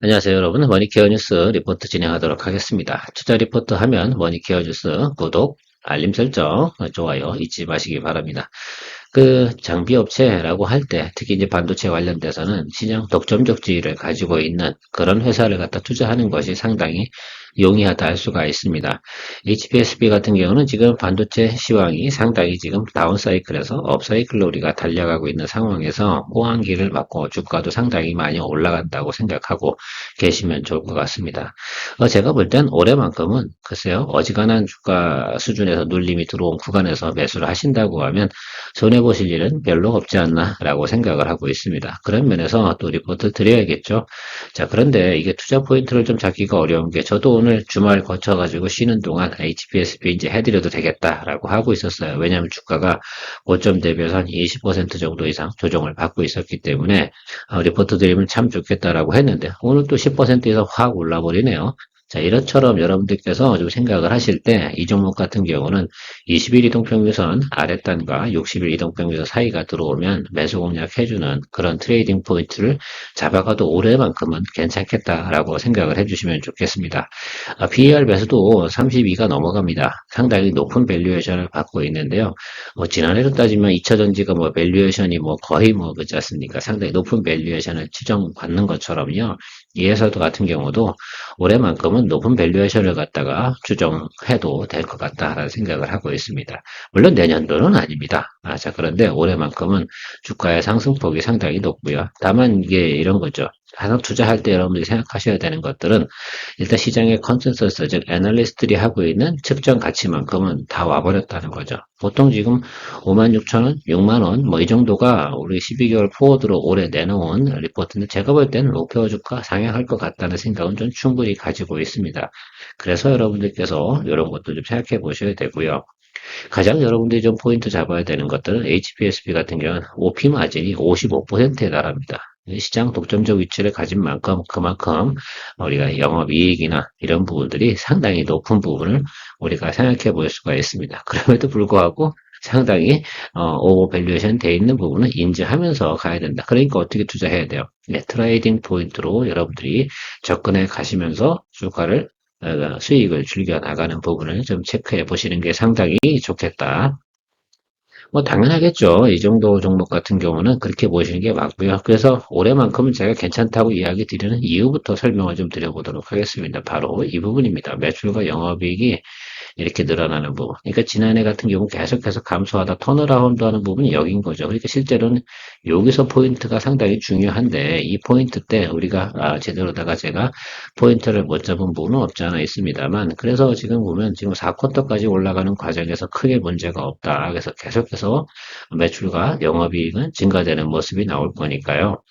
안녕하세요, 여러분. 머니케어 뉴스 리포트 진행하도록 하겠습니다. 투자 리포트 하면 머니케어 뉴스 구독, 알림 설정, 좋아요 잊지 마시기 바랍니다. 장비 업체라고 할 때, 특히 이제 반도체 관련돼서는 시장 독점적 지위를 가지고 있는 그런 회사를 갖다 투자하는 것이 상당히 용이하다 할 수가 있습니다. HPSB 같은 경우는 지금 반도체 시황이 상당히 지금 다운사이클에서 업사이클로 우리가 달려가고 있는 상황에서 호황기를 맞고 주가도 상당히 많이 올라간다고 생각하고 계시면 좋을 것 같습니다. 제가 볼 땐 올해만큼은 글쎄요, 어지간한 주가 수준에서 눌림이 들어온 구간에서 매수를 하신다고 하면 손해보실 일은 별로 없지 않나라고 생각을 하고 있습니다. 그런 면에서 또 리포트 드려야겠죠. 자, 그런데 이게 투자 포인트를 좀 잡기가 어려운 게 저도 오늘 주말 거쳐가지고 쉬는 동안 HPSB 이제 해드려도 되겠다라고 하고 있었어요. 왜냐하면 주가가 고점 대비해서 한 20% 정도 이상 조정을 받고 있었기 때문에 리포트 드리면 참 좋겠다라고 했는데 오늘 또 10% 이상 확 올라버리네요. 자, 이런처럼 여러분들께서 좀 생각을 하실 때 이 종목 같은 경우는 20일 이동평균선 아랫단과 60일 이동평균선 사이가 들어오면 매수 공략해주는 그런 트레이딩 포인트를 잡아가도 올해만큼은 괜찮겠다라고 생각을 해주시면 좋겠습니다. PER 매수도 32가 넘어갑니다. 상당히 높은 밸류에이션을 받고 있는데요. 지난해로 따지면 2차전지가 밸류에이션이 거의 그렇지 않습니까? 상당히 높은 밸류에이션을 추정받는 것처럼요. 이 회사도 같은 경우도 올해만큼은 높은 밸류에이션을 갖다가 추정해도 될 것 같다라는 생각을 하고 있습니다. 물론 내년도는 아닙니다. 자, 그런데 올해만큼은 주가의 상승폭이 상당히 높고요. 다만 이게 이런 거죠. 항상 투자할 때 여러분들이 생각하셔야 되는 것들은 일단 시장의 컨센서스, 즉 애널리스트들이 하고 있는 측정 가치만큼은 다 와버렸다는 거죠. 보통 지금 56,000원, 6만원 이 정도가 우리 12개월 포워드로 올해 내놓은 리포트인데 제가 볼 때는 목표 주가 상향할 것 같다는 생각은 좀 충분히 가지고 있습니다. 그래서 여러분들께서 이런 것도 좀 생각해 보셔야 되고요. 가장 여러분들이 좀 포인트 잡아야 되는 것들은 HPSB 같은 경우는 OP 마진이 55%에 달합니다. 시장 독점적 위치를 가진 만큼 그만큼 우리가 영업이익이나 이런 부분들이 상당히 높은 부분을 우리가 생각해 볼 수가 있습니다. 그럼에도 불구하고 상당히 오버 밸류에이션 돼 있는 부분은 인지하면서 가야 된다. 그러니까 어떻게 투자해야 돼요? 네, 트레이딩 포인트로 여러분들이 접근해 가시면서 주가를 수익을 즐겨 나가는 부분을 좀 체크해 보시는 게 상당히 좋겠다. 당연하겠죠. 이 정도 종목 같은 경우는 그렇게 보시는 게 맞고요. 그래서 올해만큼은 제가 괜찮다고 이야기 드리는 이유부터 설명을 좀 드려보도록 하겠습니다. 바로 이 부분입니다. 매출과 영업이익이 이렇게 늘어나는 부분. 그러니까 지난해 같은 경우 계속해서 감소하다 턴어라운드 하는 부분이 여긴 거죠. 그러니까 실제로는 여기서 포인트가 상당히 중요한데 이 포인트 때 우리가 제대로다가 제가 포인트를 못 잡은 부분은 없지 않아 있습니다만 그래서 지금 보면 지금 4쿼터까지 올라가는 과정에서 크게 문제가 없다. 그래서 계속해서 매출과 영업이익은 증가되는 모습이 나올 거니까요.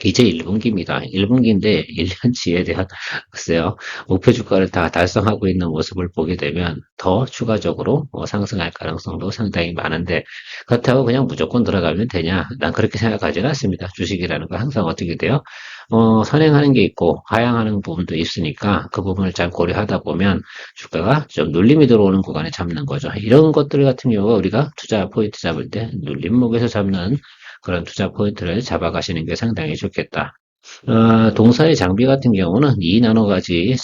이제 1분기입니다. 1분기인데 1년치에 대한 글쎄요. 목표 주가를 다 달성하고 있는 모습을 보게 되면 더 추가적으로 상승할 가능성도 상당히 많은데 그렇다고 그냥 무조건 들어가면 되냐? 난 그렇게 생각하지는 않습니다. 주식이라는 건 항상 어떻게 돼요? 선행하는 게 있고 하향하는 부분도 있으니까 그 부분을 잘 고려하다 보면 주가가 좀 눌림이 들어오는 구간에 잡는 거죠. 이런 것들 같은 경우가 우리가 투자 포인트 잡을 때 눌림목에서 잡는 그런 투자 포인트를 잡아가시는 게 상당히 좋겠다. 동사의 장비 같은 경우는 2나노가지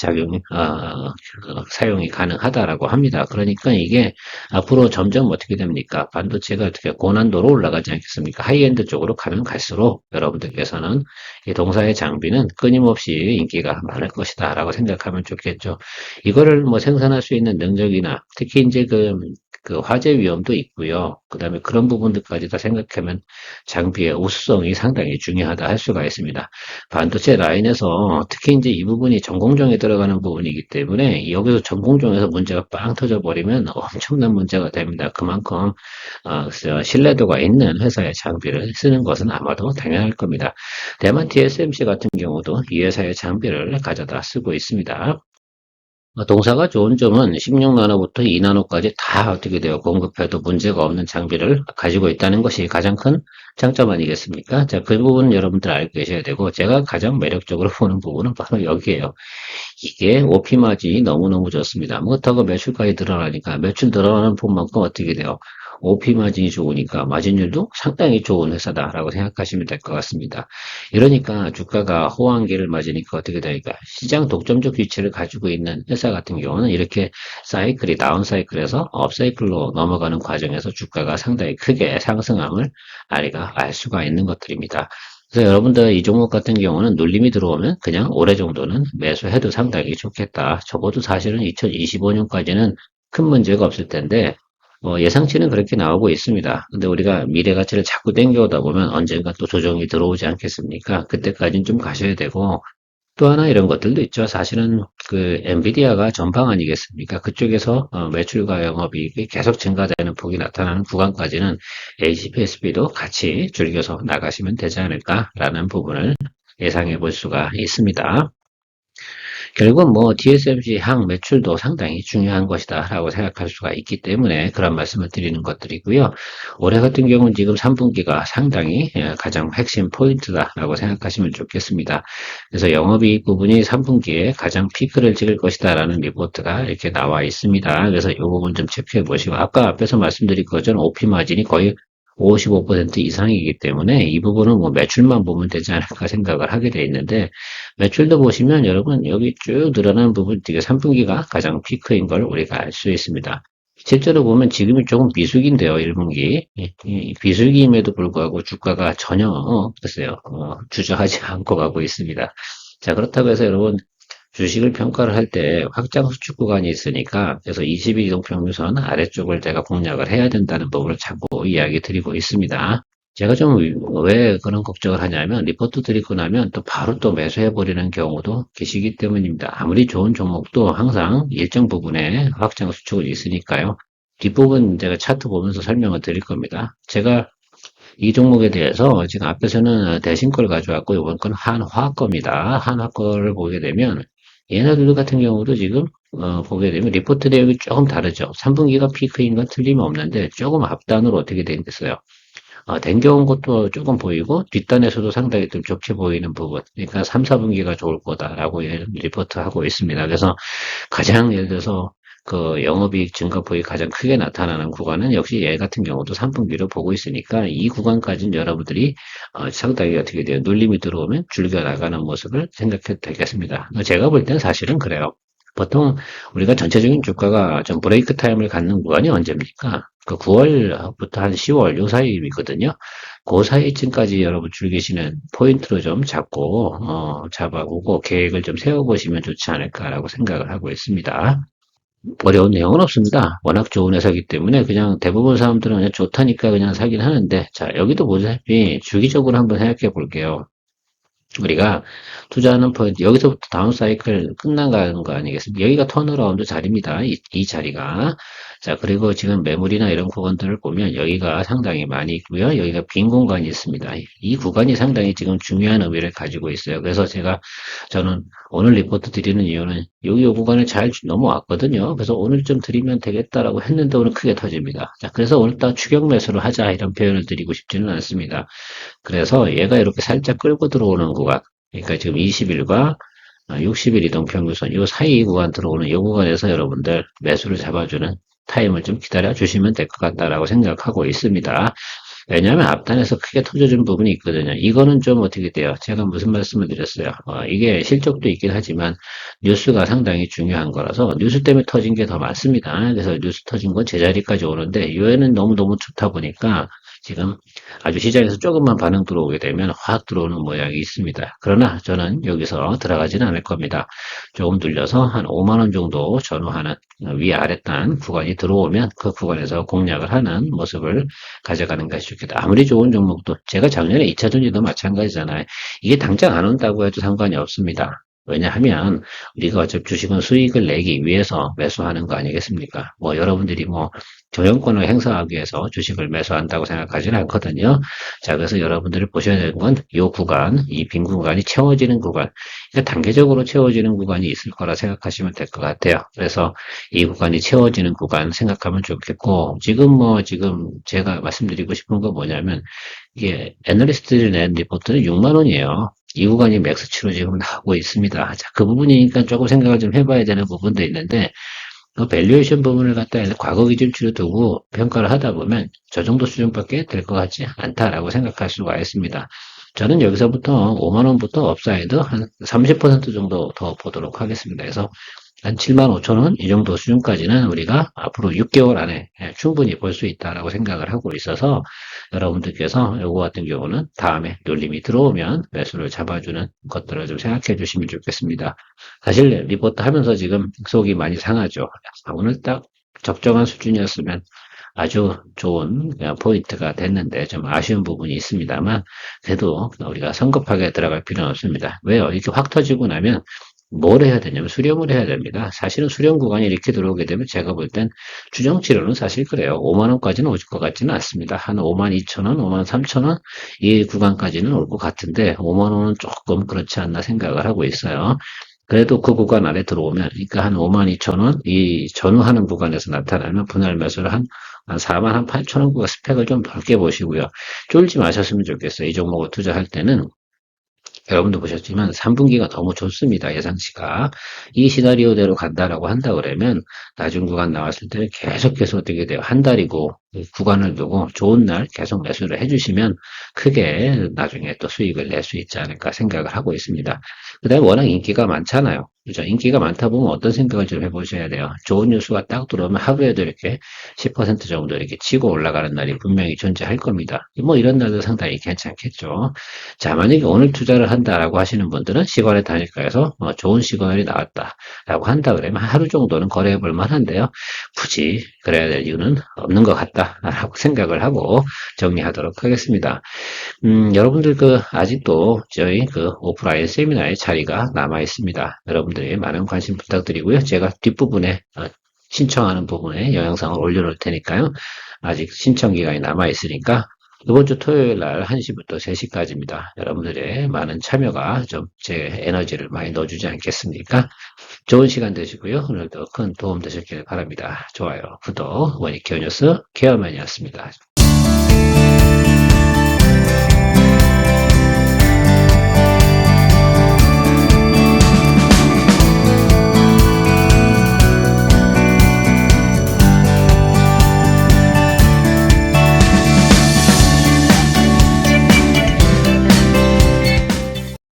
사용이 가능하다라고 합니다. 그러니까 이게 앞으로 점점 어떻게 됩니까? 반도체가 어떻게 고난도로 올라가지 않겠습니까? 하이엔드 쪽으로 가면 갈수록 여러분들께서는 이 동사의 장비는 끊임없이 인기가 많을 것이다라고 생각하면 좋겠죠. 이거를 생산할 수 있는 능력이나 특히 이제 그 화재 위험도 있고요. 그 다음에 그런 부분들까지 다 생각하면 장비의 우수성이 상당히 중요하다 할 수가 있습니다. 반도체 라인에서 특히 이제 이 부분이 전공정에 들어가는 부분이기 때문에 여기서 전공정에서 문제가 빵 터져 버리면 엄청난 문제가 됩니다. 그만큼 신뢰도가 있는 회사의 장비를 쓰는 것은 아마도 당연할 겁니다. 대만 TSMC 같은 경우도 이 회사의 장비를 가져다 쓰고 있습니다. 동사가 좋은 점은 16나노부터 2나노까지 다 어떻게 돼요? 공급해도 문제가 없는 장비를 가지고 있다는 것이 가장 큰 장점 아니겠습니까? 자, 그 부분 여러분들 알고 계셔야 되고, 제가 가장 매력적으로 보는 부분은 바로 여기에요. 이게 OP 마진이 너무너무 좋습니다. 그렇다고 매출까지 늘어나니까 매출 늘어나는 부분만큼 어떻게 돼요? OP 마진이 좋으니까 마진율도 상당히 좋은 회사다라고 생각하시면 될 것 같습니다. 이러니까 주가가 호황기를 맞으니까 어떻게 되니까 시장 독점적 위치를 가지고 있는 회사 같은 경우는 이렇게 사이클이 다운 사이클에서 업 사이클로 넘어가는 과정에서 주가가 상당히 크게 상승함을 우리가 알 수가 있는 것들입니다. 그래서 여러분들 이 종목 같은 경우는 눌림이 들어오면 그냥 올해 정도는 매수해도 상당히 좋겠다. 적어도 사실은 2025년까지는 큰 문제가 없을 텐데 예상치는 그렇게 나오고 있습니다. 근데 우리가 미래 가치를 자꾸 땡겨오다 보면 언젠가 또 조정이 들어오지 않겠습니까? 그때까지는 좀 가셔야 되고 또 하나 이런 것들도 있죠. 사실은 그 엔비디아가 전방 아니겠습니까? 그쪽에서 매출과 영업이익이 계속 증가되는 폭이 나타나는 구간까지는 HPSB도 같이 즐겨서 나가시면 되지 않을까라는 부분을 예상해 볼 수가 있습니다. 결국은 뭐 TSMC 향 매출도 상당히 중요한 것이다라고 생각할 수가 있기 때문에 그런 말씀을 드리는 것들이고요. 올해 같은 경우는 지금 3분기가 상당히 가장 핵심 포인트다라고 생각하시면 좋겠습니다. 그래서 영업이익 부분이 3분기에 가장 피크를 찍을 것이다라는 리포트가 이렇게 나와 있습니다. 그래서 이 부분 좀 체크해 보시고 아까 앞에서 말씀드린 것처럼 OP 마진이 거의 55% 이상이기 때문에 이 부분은 뭐 매출만 보면 되지 않을까 생각을 하게 돼 있는데 매출도 보시면 여러분 여기 쭉 늘어나는 부분 되게 3분기가 가장 피크인 걸 우리가 알 수 있습니다. 실제로 보면 지금이 조금 비수기인데요, 1분기. 이 비수기임에도 불구하고 주가가 전혀 글쎄요, 주저하지 않고 가고 있습니다. 자, 그렇다고 해서 여러분 주식을 평가를 할 때 확장 수축 구간이 있으니까 그래서 20일 이동 평균선 아래쪽을 제가 공략을 해야 된다는 부분을 자꾸 이야기 드리고 있습니다. 제가 좀 왜 그런 걱정을 하냐면 리포트 드리고 나면 또 바로 또 매수해 버리는 경우도 계시기 때문입니다. 아무리 좋은 종목도 항상 일정 부분에 확장 수축은 있으니까요. 뒷부분 제가 차트 보면서 설명을 드릴 겁니다. 제가 이 종목에 대해서 지금 앞에서는 대신 걸 가져왔고 이번 건 한화 겁니다. 한화 거를 보게 되면 얘네들 같은 경우도 지금 보게 되면 리포트 내용이 조금 다르죠. 3분기가 피크인 건 틀림없는데 조금 앞단으로 어떻게 돼 있어요. 댕겨온 것도 조금 보이고 뒷단에서도 상당히 좀 좋게 보이는 부분. 그러니까 3, 4분기가 좋을 거다라고 리포트하고 있습니다. 그래서 가장 예를 들어서 그 영업이익 증가폭이 가장 크게 나타나는 구간은 역시 얘 같은 경우도 3분기로 보고 있으니까 이 구간까지는 여러분들이 상당히 어떻게 돼요? 눌림이 들어오면 줄겨 나가는 모습을 생각해도 되겠습니다. 제가 볼 땐 사실은 그래요. 보통 우리가 전체적인 주가가 좀 브레이크 타임을 갖는 구간이 언제입니까? 그 9월부터 한 10월 요 사이거든요. 그 사이쯤까지 여러분 즐기시는 포인트로 좀 잡고 잡아보고 계획을 좀 세워보시면 좋지 않을까라고 생각을 하고 있습니다. 어려운 내용은 없습니다. 워낙 좋은 회사이기 때문에 그냥 대부분 사람들은 그냥 좋다니까 그냥 사긴 하는데 자 여기도 보다시피 주기적으로 한번 생각해 볼게요. 우리가 투자하는 포인트, 여기서부터 다운 사이클 끝나가는 거 아니겠습니까? 여기가 턴어라운드 자리입니다. 이 자리가. 자, 그리고 지금 매물이나 이런 구간들을 보면 여기가 상당히 많이 있고요. 여기가 빈 공간이 있습니다. 이 구간이 상당히 지금 중요한 의미를 가지고 있어요. 그래서 저는 오늘 리포트 드리는 이유는 여기 요 구간을 잘 넘어왔거든요. 그래서 오늘 좀 드리면 되겠다라고 했는데 오늘 크게 터집니다. 자, 그래서 오늘 딱 추격 매수를 하자 이런 표현을 드리고 싶지는 않습니다. 그래서 얘가 이렇게 살짝 끌고 들어오는 구간, 그러니까 지금 20일과 60일 이동 평균선 이 사이 구간 들어오는 이 구간에서 여러분들 매수를 잡아주는 타임을 좀 기다려 주시면 될 것 같다라고 생각하고 있습니다. 왜냐하면 앞단에서 크게 터져준 부분이 있거든요. 이거는 좀 어떻게 돼요? 제가 무슨 말씀을 드렸어요? 이게 실적도 있긴 하지만 뉴스가 상당히 중요한 거라서 뉴스 때문에 터진 게 더 많습니다. 그래서 뉴스 터진 건 제자리까지 오는데 유에는 너무너무 좋다 보니까 지금 아주 시장에서 조금만 반응 들어오게 되면 확 들어오는 모양이 있습니다. 그러나 저는 여기서 들어가지는 않을 겁니다. 조금 눌려서 한 5만 원 정도 전후하는 위아래단 구간이 들어오면 그 구간에서 공략을 하는 모습을 가져가는 것이 좋겠다. 아무리 좋은 종목도 제가 작년에 2차전지도 마찬가지잖아요. 이게 당장 안 온다고 해도 상관이 없습니다. 왜냐하면 우리가 어차피 주식은 수익을 내기 위해서 매수하는 거 아니겠습니까? 뭐 여러분들이 뭐 경영권을 행사하기 위해서 주식을 매수한다고 생각하지는 않거든요. 자, 그래서 여러분들이 보셔야 되는 건 이 구간, 이 빈 구간이 채워지는 구간, 그러니까 단계적으로 채워지는 구간이 있을 거라 생각하시면 될 것 같아요. 그래서 이 구간이 채워지는 구간 생각하면 좋겠고, 지금 제가 말씀드리고 싶은 건 뭐냐면, 이게 애널리스트들이 낸 리포트는 6만 원이에요. 이 구간이 맥스치로 지금 나오고 있습니다. 자, 그 부분이니까 조금 생각을 좀 해봐야 되는 부분도 있는데, 그 밸류에이션 부분을 갖다 과거 기준치로 두고 평가를 하다 보면 저 정도 수준밖에 될 것 같지 않다라고 생각할 수가 있습니다. 저는 여기서부터 5만 원부터 업사이드 한 30% 정도 더 보도록 하겠습니다. 그래서 한 7만 5천 원 이 정도 수준까지는 우리가 앞으로 6개월 안에 충분히 볼 수 있다라고 생각을 하고 있어서 여러분들께서 요거 같은 경우는 다음에 눌림이 들어오면 매수를 잡아주는 것들을 좀 생각해 주시면 좋겠습니다. 사실 리포트 하면서 지금 속이 많이 상하죠. 오늘 딱 적정한 수준이었으면 아주 좋은 포인트가 됐는데 좀 아쉬운 부분이 있습니다만 그래도 우리가 성급하게 들어갈 필요는 없습니다. 왜요? 이렇게 확 터지고 나면 뭘 해야 되냐면 수렴을 해야 됩니다. 사실은 수렴 구간이 이렇게 들어오게 되면 제가 볼 땐 추정치로는 사실 그래요. 5만 원까지는 오실 것 같지는 않습니다. 한 5만 2천 원, 5만 3천 원 이 구간까지는 올 것 같은데 5만 원은 조금 그렇지 않나 생각을 하고 있어요. 그래도 그 구간 안에 들어오면, 그러니까 한 5만 2천 원, 이 전후하는 구간에서 나타나면 분할 매수를 한 4만 한 8천 원 구간 스펙을 좀 넓게 보시고요. 쫄지 마셨으면 좋겠어요. 이 종목을 투자할 때는 여러분도 보셨지만 3분기가 너무 좋습니다. 예상치가. 이 시나리오대로 간다라고 한다 그러면 나중 구간 나왔을 때는 계속 어떻게 돼요? 한 달이고 구간을 두고 좋은 날 계속 매수를 해주시면 크게 나중에 또 수익을 낼 수 있지 않을까 생각을 하고 있습니다. 그 다음에 워낙 인기가 많잖아요. 그죠? 인기가 많다 보면 어떤 생각을 좀 해보셔야 돼요. 좋은 뉴스가 딱 들어오면 하루에도 이렇게 10% 정도 이렇게 치고 올라가는 날이 분명히 존재할 겁니다. 뭐 이런 날도 상당히 괜찮겠죠. 자, 만약에 오늘 투자를 한다라고 하시는 분들은 시간의 단위가에서 좋은 시그널이 나왔다라고 한다 그러면 하루 정도는 거래해 볼 만한데요. 굳이 그래야 될 이유는 없는 것 같다라고 생각을 하고 정리하도록 하겠습니다. 여러분들 아직도 저희 오프라인 세미나의 자리가 남아 있습니다. 여러분들의 많은 관심 부탁드리고요. 제가 뒷부분에 신청하는 부분에 영상을 올려놓을 테니까요. 아직 신청 기간이 남아 있으니까 이번 주 토요일 날 1시부터 3시까지입니다. 여러분들의 많은 참여가 좀 제 에너지를 많이 넣어주지 않겠습니까? 좋은 시간 되시고요. 오늘도 큰 도움 되셨길 바랍니다. 좋아요, 구독, 원익케어 뉴스 케어맨이었습니다.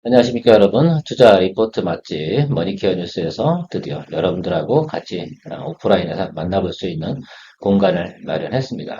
안녕하십니까 여러분. 투자 리포트 맛집 머니케어 뉴스에서 드디어 여러분들하고 같이 오프라인에서 만나볼 수 있는 공간을 마련했습니다.